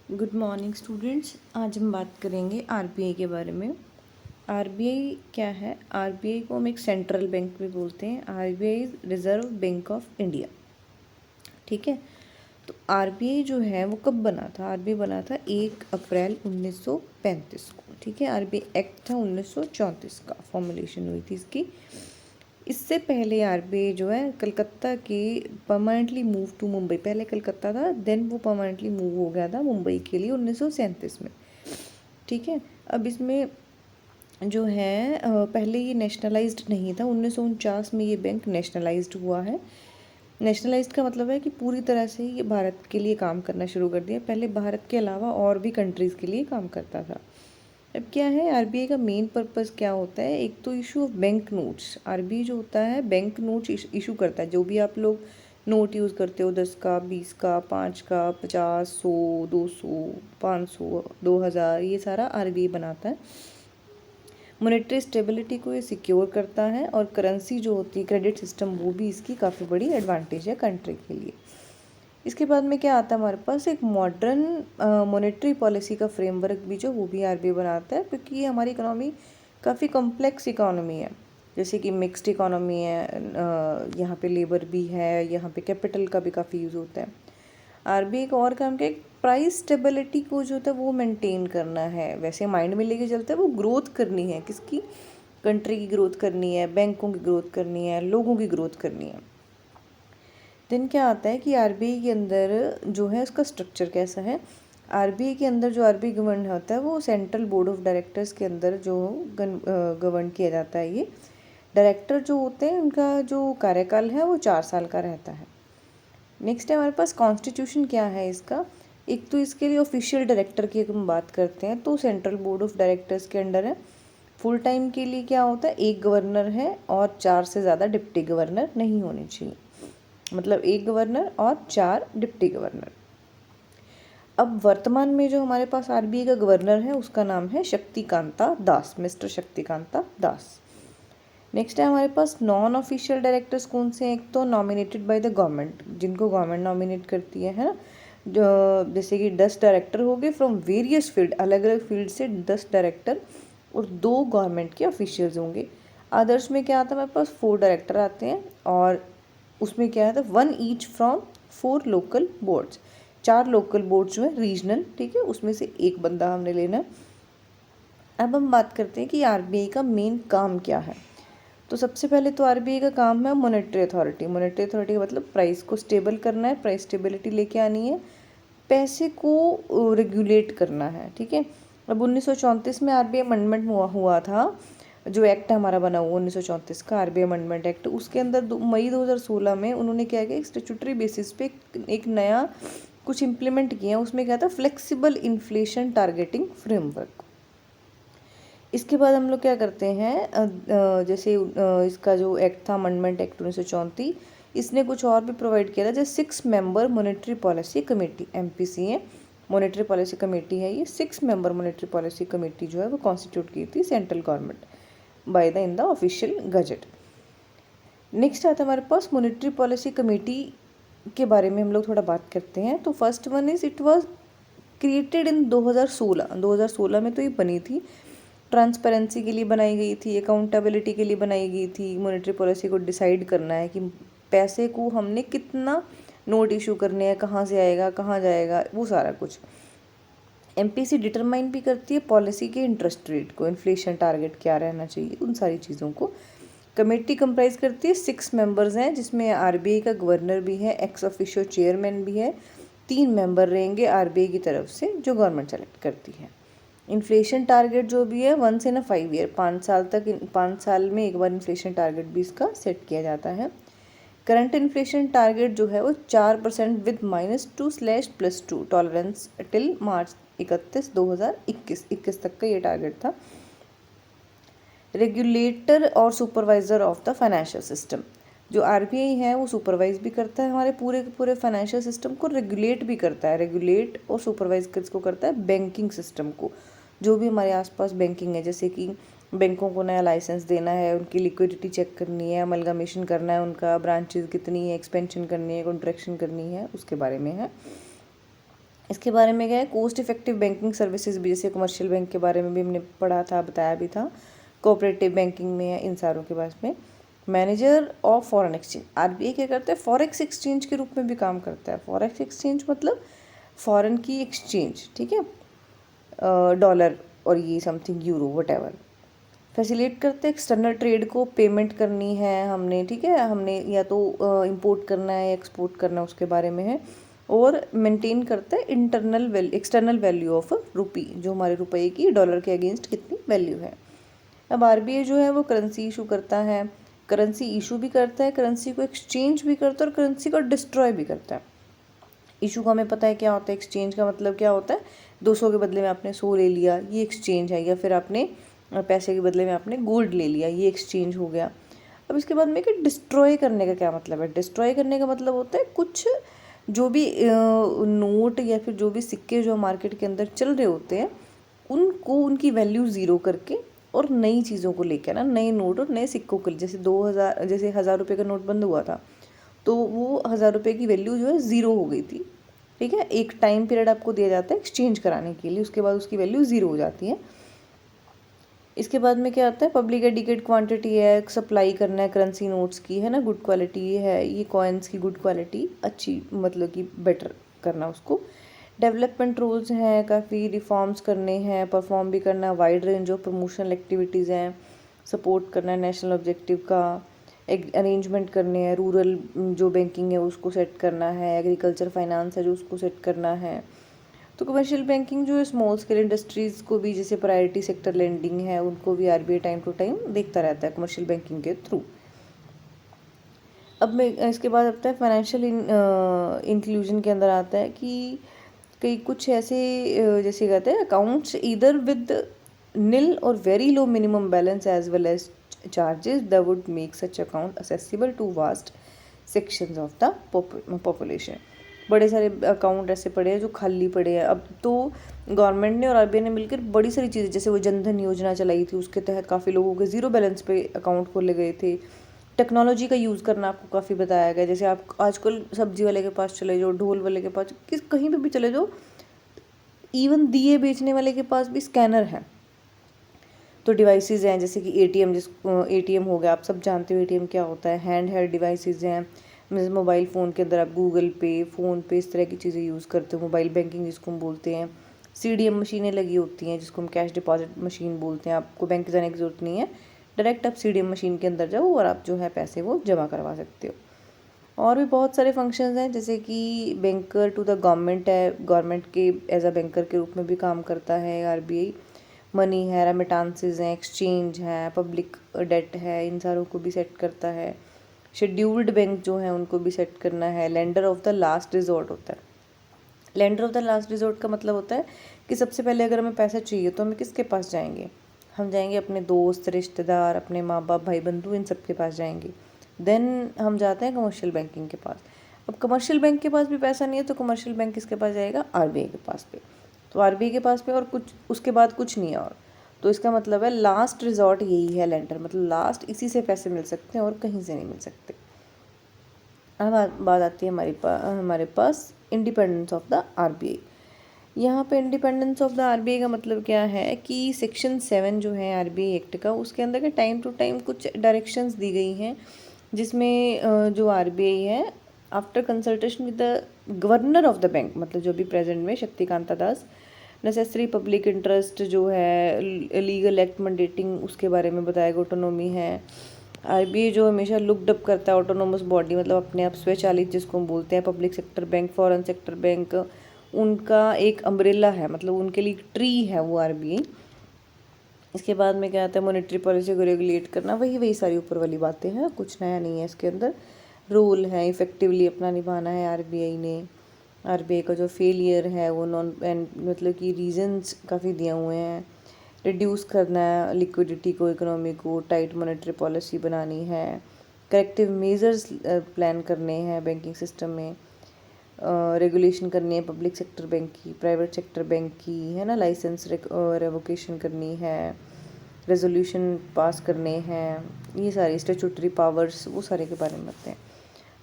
Good morning students. आज हम बात करेंगे आरबीआई के बारे में। आरबीआई क्या है? आरबीआई को हम एक सेंट्रल बैंक भी बोलते हैं। RBI reserve bank of India. ठीक है, तो आरबीआई जो है वो कब बना था? आरबीआई बना था 1 अप्रैल 1935 को। ठीक है, आरबीआई एक्ट था 1934 का, फॉर्मुलेशन हुई थी इसकी। इससे पहले आरबीआई जो है कलकत्ता की परमानेंटली मूव टू मुंबई, पहले कलकत्ता था, देन वो परमानेंटली मूव हो गया था मुंबई के लिए 1937 में। ठीक है, अब इसमें जो है पहले ये नेशनलाइज्ड नहीं था। 1949 में ये बैंक नेशनलाइज्ड हुआ है। नेशनलाइज्ड का मतलब है कि पूरी तरह से ये भारत के लिए काम करना शुरू कर दिया। पहले भारत के अलावा और भी कंट्रीज़ के लिए काम करता था। अब क्या है, आरबीआई का मेन पर्पस क्या होता है? एक तो issue of bank notes. RBI जो होता है बैंक नोट्स इशू करता है। जो भी आप लोग नोट यूज़ करते हो, 10 का, 20 का, 5 का, 50, 100, 200, 500, 2000, ये सारा आरबीआई बनाता है। मॉनेटरी स्टेबिलिटी को ये सिक्योर करता है, और करेंसी जो होती है, क्रेडिट सिस्टम, वो भी इसकी काफ़ी बड़ी एडवांटेज है कंट्री के लिए। इसके बाद में क्या आता है हमारे पास? एक मॉडर्न मॉनेटरी पॉलिसी का फ्रेमवर्क भी जो वो भी आरबीआई बनाता है, क्योंकि ये हमारी इकोनॉमी काफ़ी कॉम्प्लेक्स इकोनॉमी है। जैसे कि मिक्स्ड इकोनॉमी है, यहाँ पे लेबर भी है, यहाँ पे कैपिटल का भी काफ़ी यूज़ होता है। आरबीआई का और काम क्या है? प्राइस स्टेबिलिटी को जो होता है वो मेंटेन करना है। वैसे माइंड में लेके चलता है, वो ग्रोथ करनी है। किसकी? कंट्री की ग्रोथ करनी है, बैंकों की ग्रोथ करनी है, लोगों की ग्रोथ करनी है। देन क्या आता है कि आरबीआई के अंदर जो है उसका स्ट्रक्चर कैसा है? आरबीआई के अंदर जो आरबीआई गवर्न होता है वो सेंट्रल बोर्ड ऑफ डायरेक्टर्स के अंदर जो गवर्न किया जाता है। ये डायरेक्टर जो होते हैं उनका जो कार्यकाल है वो 4 साल का रहता है। नेक्स्ट है हमारे पास कॉन्स्टिट्यूशन क्या है इसका। एक तो इसके लिए ऑफिशियल डायरेक्टर की अगर हम बात करते हैं तो सेंट्रल बोर्ड ऑफ डायरेक्टर्स के अंडर है। फुल टाइम के लिए क्या होता है? एक गवर्नर है और 4 से ज़्यादा डिप्टी गवर्नर नहीं होने चाहिए। मतलब एक गवर्नर और 4 डिप्टी गवर्नर। अब वर्तमान में जो हमारे पास आरबीआई का गवर्नर है उसका नाम है शक्तिकांता दास, मिस्टर शक्तिकांता दास। नेक्स्ट है हमारे पास नॉन ऑफिशियल डायरेक्टर्स कौन से हैं? एक तो नॉमिनेटेड बाय द गवर्नमेंट, जिनको गवर्नमेंट नॉमिनेट करती है ना। जो जैसे कि 10 डायरेक्टर हो गए फ्रॉम वेरियस फील्ड, अलग अलग फील्ड से 10 डायरेक्टर, और 2 गवर्नमेंट के ऑफिशियल्स होंगे। अदर्स में क्या आता है हमारे पास? 4 डायरेक्टर आते हैं, और उसमें क्या है, 1 each from 4 local boards. 4 local board जो है रीजनल, ठीक है, उसमें से एक बंदा हमने लेना। अब हम बात करते हैं कि आरबीआई का मेन काम क्या है। तो सबसे पहले तो आरबीआई का काम है मॉनेटरी अथॉरिटी। मॉनेटरी अथॉरिटी का मतलब प्राइस को स्टेबल करना है, प्राइस स्टेबिलिटी लेके आनी है, पैसे को रेगुलेट करना है। ठीक है, अब 1934 में आरबीआई अमेंडमेंट हुआ था। जो एक्ट हमारा बना हुआ 1934 का आरबीआई अमेंडमेंट एक्ट, उसके अंदर मई 2016 में उन्होंने क्या किया, स्टैट्यूटरी बेसिस पे एक नया कुछ इम्प्लीमेंट किया। उसमें क्या था? Flexible inflation targeting framework. इसके बाद हम लोग क्या करते हैं, जैसे इसका जो एक्ट था अमेंडमेंट एक्ट 1934, इसने कुछ और भी प्रोवाइड किया था। जैसे 6 member monetary policy committee, MPCA monetary policy committee है ये। 6 मेंबर मॉनेटरी पॉलिसी कमेटी जो है वो कॉन्स्टिट्यूट की थी central government by the in the official gazette. Next आता है हमारे पास मॉनेटरी पॉलिसी कमेटी के बारे में हम लोग थोड़ा बात करते हैं। तो first one is it was created in 2016 में तो ये बनी थी। ट्रांसपेरेंसी के लिए बनाई गई थी, अकाउंटेबिलिटी के लिए बनाई गई थी। मॉनेटरी पॉलिसी को डिसाइड करना है कि पैसे को हमने कितना नोट इशू करने हैं, कहाँ से आएगा, कहाँ जाएगा, वो सारा कुछ। MPC डिटरमाइन भी करती है पॉलिसी के इंटरेस्ट रेट को, इन्फ्लेशन टारगेट क्या रहना चाहिए, उन सारी चीज़ों को। कमेटी कंप्राइज करती है 6 मेंबर्स हैं, जिसमें आरबीआई का गवर्नर भी है, एक्स ऑफिशियो चेयरमैन भी है। 3 मेंबर रहेंगे आरबीआई की तरफ से जो गवर्नमेंट सेलेक्ट करती है। इन्फ्लेशन टारगेट जो भी है 1 से 5 ईयर, 5 साल तक, 5 साल में एक बार इन्फ्लेशन टारगेट भी इसका सेट किया जाता है। करंट इन्फ्लेशन टारगेट जो है वो 4% विद -2/+2 टॉलरेंस टिल मार्च 2021 तक का ये टारगेट था। रेगुलेटर और supervisor of the financial system, जो आरबीआई है वो सुपरवाइज भी करता है हमारे पूरे के पूरे फाइनेंशियल सिस्टम को, रेगुलेट भी करता है। रेगुलेट और सुपरवाइज किसको करता है? बैंकिंग सिस्टम को। जो भी हमारे आसपास बैंकिंग है, जैसे कि बैंकों को नया लाइसेंस देना है, उनकी लिक्विडिटी चेक करनी है, अमलगामेशन करना है, उनका ब्रांचेज कितनी है, एक्सपेंशन करनी है, कॉन्ट्रैक्शन करनी है, उसके बारे में है। इसके बारे में क्या है, कोस्ट इफेक्टिव बैंकिंग सर्विसेज भी, जैसे कमर्शियल बैंक के बारे में भी हमने पढ़ा था, बताया भी था, कोऑपरेटिव बैंकिंग में है, इन सारों के बारे में। Manager of foreign exchange, RBI क्या करता है, फॉरेक्स एक्सचेंज के रूप में भी काम करता है। फॉरेक्स एक्सचेंज मतलब फॉरेन की एक्सचेंज, ठीक है, डॉलर और ये समथिंग यूरो वटेवर। फैसिलिटेट करते हैं एक्सटर्नल ट्रेड को, पेमेंट करनी है हमने, ठीक है, हमने या तो इंपोर्ट करना है, एक्सपोर्ट करना है, उसके बारे में है। और मेंटेन करता है एक्सटर्नल वैल्यू ऑफ रुपी, जो हमारे रुपये की डॉलर के अगेंस्ट कितनी वैल्यू है। अब आरबीआई जो है वो करेंसी इशू करता है, करेंसी इशू भी करता है, करेंसी को एक्सचेंज भी करता है और करेंसी को डिस्ट्रॉय भी करता है। इशू का हमें पता है क्या होता है, एक्सचेंज का मतलब क्या होता है, 200 के बदले में आपने 100 ले लिया, ये एक्सचेंज है। या फिर आपने पैसे के बदले में आपने गोल्ड ले लिया, ये एक्सचेंज हो गया। अब इसके बाद में कि डिस्ट्रॉय करने का क्या मतलब है, डिस्ट्रॉय करने का मतलब होता है कुछ जो भी नोट या फिर जो भी सिक्के जो मार्केट के अंदर चल रहे होते हैं उनको, उनकी वैल्यू ज़ीरो करके और नई चीज़ों को लेकर ना, नए नोट और नए सिक्कों के लिए, जैसे 2000, जैसे 1000 रुपये का नोट बंद हुआ था तो वो 1000 रुपये की वैल्यू जो है ज़ीरो हो गई थी, ठीक है। एक टाइम पीरियड आपको दिया जाता है एक्सचेंज कराने के लिए, उसके बाद उसकी वैल्यू ज़ीरो हो जाती है। इसके बाद में क्या आता है, पब्लिक एडिकेट क्वांटिटी है, सप्लाई करना है करेंसी नोट्स की, है ना, गुड क्वालिटी है, ये कॉइन्स की गुड क्वालिटी अच्छी, मतलब कि बेटर करना उसको। डेवलपमेंट रूल्स हैं, काफ़ी रिफॉर्म्स करने हैं, परफॉर्म भी करना है, wide range of promotional activities हैं, सपोर्ट करना है नेशनल ऑब्जेक्टिव का, एक अरेंजमेंट करने हैं, रूरल जो बैंकिंग है उसको सेट करना है, एग्रीकल्चर फाइनेंस है जो उसको सेट करना है। तो कमर्शियल बैंकिंग जो है स्मॉल स्केल इंडस्ट्रीज़ को भी, जैसे प्रायोरिटी सेक्टर लेंडिंग है, उनको भी आरबीआई टाइम टू टाइम देखता रहता है कमर्शियल बैंकिंग के थ्रू। अब मैं इसके बाद आता है फाइनेंशियल इंक्लूजन के अंदर आता है कि कई कुछ ऐसे जैसे कहते हैं accounts either with nil or very low minimum balance as well as charges that would make such account accessible to vast sections of the population. बड़े सारे अकाउंट ऐसे पड़े हैं जो खाली पड़े हैं। अब तो गवर्नमेंट ने और आरबीआई ने मिलकर बड़ी सारी चीज़ें, जैसे वो जनधन योजना चलाई थी, उसके तहत काफ़ी लोगों के ज़ीरो बैलेंस पे अकाउंट खोले गए थे। टेक्नोलॉजी का यूज़ करना आपको काफ़ी बताया गया, जैसे आप आजकल सब्जी वाले के पास चले जाओ, ढोल वाले के पास, किस कहीं पे भी चले जाओ, इवन दिए बेचने वाले के पास भी स्कैनर है। तो डिवाइसेस हैं जैसे कि एटीएम, एटीएम हो गया, आप सब जानते हो एटीएम क्या होता है, हैंड हेल्ड डिवाइसेस हैं, जैसे मोबाइल फ़ोन के अंदर आप गूगल पे, फ़ोन पे, इस तरह की चीज़ें यूज़ करते हो, मोबाइल बैंकिंग जिसको हम बोलते हैं। सीडीएम मशीनें लगी होती हैं जिसको हम कैश डिपॉजिट मशीन बोलते हैं, आपको बैंक जाने की ज़रूरत नहीं है, डायरेक्ट आप सीडीएम मशीन के अंदर जाओ और आप जो है पैसे वो जमा करवा सकते हो। और भी बहुत सारे फंक्शंस हैं, जैसे कि बैंकर टू द गवर्नमेंट है, गवर्नमेंट के एज अ बैंकर के रूप में भी काम करता है आरबीआई। मनी है, रेमिटांसेस हैं, एक्सचेंज है, पब्लिक डेट है, इन सारों को भी सेट करता है। शेड्यूल्ड बैंक जो है उनको भी सेट करना है। Lender of the last resort होता है। Lender of the last resort का मतलब होता है कि सबसे पहले अगर हमें पैसा चाहिए तो हमें किसके पास जाएंगे, हम जाएंगे अपने दोस्त, रिश्तेदार, अपने माँ बाप, भाई बंधु, इन सब के पास जाएंगे। देन हम जाते हैं कमर्शियल बैंकिंग के पास। अब कमर्शियल बैंक के पास भी पैसा नहीं है तो कमर्शियल बैंक किसके पास जाएगा, आरबीआई के पास पे। तो आरबीआई के पास पे और कुछ उसके बाद कुछ नहीं है और, तो इसका मतलब है लास्ट रिजॉर्ट यही है लेंडर, मतलब लास्ट इसी से पैसे मिल सकते हैं और कहीं से नहीं मिल सकते। अब बात आती है हमारे पास इंडिपेंडेंस ऑफ द आरबीआई। यहाँ पे इंडिपेंडेंस ऑफ द आरबीआई का मतलब क्या है कि सेक्शन 7 जो है आरबीआई एक्ट का, उसके अंदर के टाइम टू टाइम कुछ डायरेक्शंस दी गई हैं, जिसमें जो आरबीआई है after consultation with the governor of the bank, मतलब जो भी प्रेजेंट में शक्तिकांता दास, नेसेसरी पब्लिक इंटरेस्ट जो है, लीगल एक्ट मंडेटिंग उसके बारे में बताया गया, ऑटोनोमी है। आरबीआई जो हमेशा लुकड अप करता है ऑटोनोमस बॉडी, मतलब अपने आप स्वचालित जिसको हम बोलते हैं, public sector bank, foreign sector bank, उनका एक अम्ब्रेला है, मतलब उनके लिए ट्री है वो आरबीआई। इसके बाद में क्या आता है, मॉनेटरी पॉलिसी को रेगुलेट करना, वही सारी ऊपर वाली बातें हैं, कुछ नया नहीं है इसके अंदर। रोल है इफ़ेक्टिवली अपना निभाना है आरबीआई ने। आरबीआई का जो फेलियर है वो नॉन मतलब कि रीजंस काफ़ी दिए हुए हैं। रिड्यूस करना है लिक्विडिटी को, इकोनॉमी को, टाइट मॉनेटरी पॉलिसी बनानी है, करेक्टिव मेजर्स प्लान करने हैं बैंकिंग सिस्टम में, रेगुलेशन करनी है पब्लिक सेक्टर बैंक की, प्राइवेट सेक्टर बैंक की, है ना, लाइसेंस रेवोकेशन करनी है, रेजोल्यूशन पास करने हैं, ये सारी स्टैट्यूटरी पावर्स वो सारे के बारे में बताते हैं।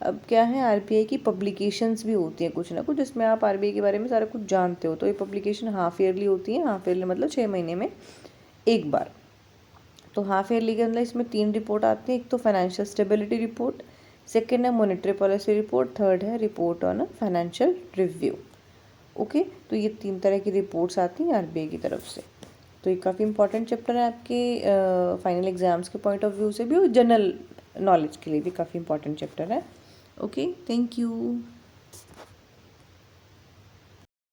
अब क्या है, आरबीआई की पब्लिकेशंस भी होती हैं कुछ ना कुछ, जिसमें आप आरबीआई के बारे में सारा कुछ जानते हो। तो ये पब्लिकेशन हाफ ईयरली होती है, हाफ ईयरली मतलब 6 महीने में एक बार। तो हाफ ईयरली के अंदर इसमें 3 रिपोर्ट आती हैं। एक तो फाइनेंशियल स्टेबिलिटी रिपोर्ट, सेकेंड है मॉनेटरी पॉलिसी रिपोर्ट, थर्ड है report on financial review. Okay, तो ये 3 तरह की रिपोर्ट्स आती हैं आरबीआई की तरफ से। तो ये काफ़ी इंपॉर्टेंट चैप्टर है आपके फाइनल एग्जाम्स के पॉइंट ऑफ व्यू से भी, और जनरल नॉलेज के लिए भी काफ़ी इंपॉर्टेंट चैप्टर है। Okay, thank you.